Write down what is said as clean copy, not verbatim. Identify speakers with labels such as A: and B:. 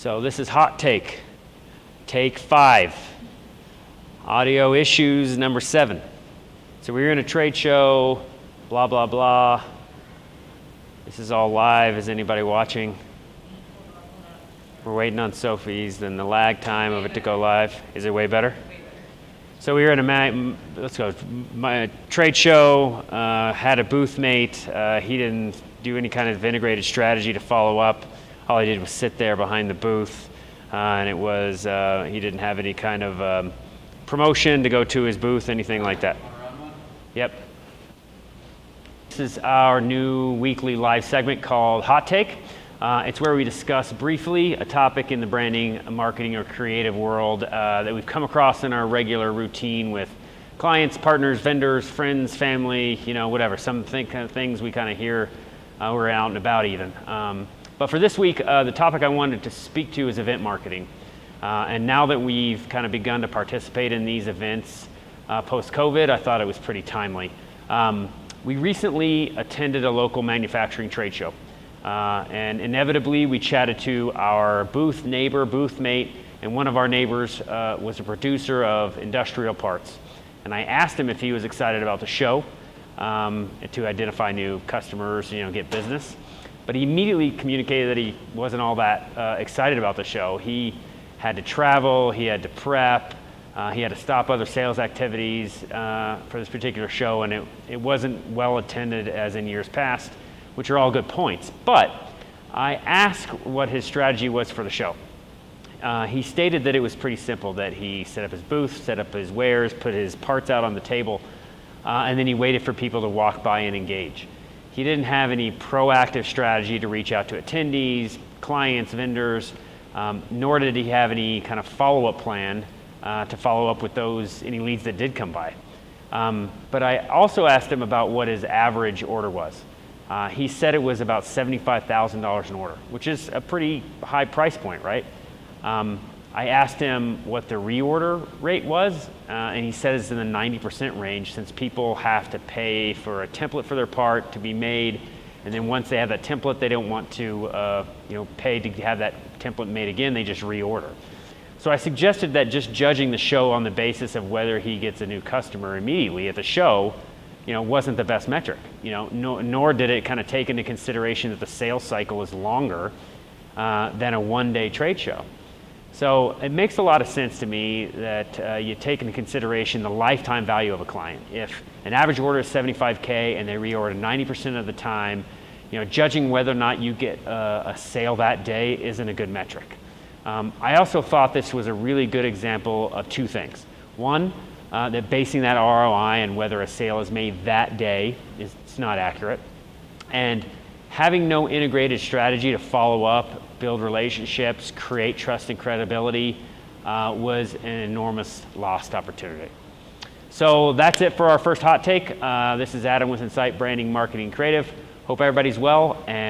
A: So this is hot take, take 5, audio issues number 7. So we were in a trade show, blah, blah, blah. This is all live. Is anybody watching? We're waiting on Sophie's, then the lag time of it to go live. Is it way better? So we were in a trade show, had a booth mate. He didn't do any kind of integrated strategy to follow up. All he did was sit there behind the booth, and it was, he didn't have any kind of promotion to go to his booth, anything like that. Yep. This is our new weekly live segment called Hot Take. It's where we discuss briefly a topic in the branding, marketing, or creative world that we've come across in our regular routine with clients, partners, vendors, friends, family, whatever. Some kind of things we kind of hear we're out and about even. But for this week, the topic I wanted to speak to is event marketing. And now that we've kind of begun to participate in these events post-COVID, I thought it was pretty timely. We recently attended a local manufacturing trade show. And inevitably, we chatted to our booth mate, and one of our neighbors was a producer of industrial parts. And I asked him if he was excited about the show to identify new customers, get business. But he immediately communicated that he wasn't all that excited about the show. He had to travel, he had to prep, he had to stop other sales activities for this particular show, and it wasn't well attended as in years past, which are all good points. But I asked what his strategy was for the show. He stated that it was pretty simple, that he set up his booth, set up his wares, put his parts out on the table, and then he waited for people to walk by and engage. He didn't have any proactive strategy to reach out to attendees, clients, vendors, nor did he have any kind of follow-up plan to follow up with any leads that did come by. But I also asked him about what his average order was. He said it was about $75,000 an order, which is a pretty high price point, right? I asked him what the reorder rate was, and he said it's in the 90% range, since people have to pay for a template for their part to be made, and then once they have that template, they don't want to pay to have that template made again, they just reorder. So I suggested that just judging the show on the basis of whether he gets a new customer immediately at the show, wasn't the best metric. Nor did it kind of take into consideration that the sales cycle is longer than a one-day trade show. So it makes a lot of sense to me that you take into consideration the lifetime value of a client. If an average order is $75K and they reorder 90% of the time, judging whether or not you get a sale that day isn't a good metric. I also thought this was a really good example of two things. One, that basing that ROI and whether a sale is made that day it's not accurate. And having no integrated strategy to follow up, build relationships, create trust and credibility was an enormous lost opportunity. So that's it for our first hot take. This is Adam with Insight Branding, Marketing, Creative. Hope everybody's well, and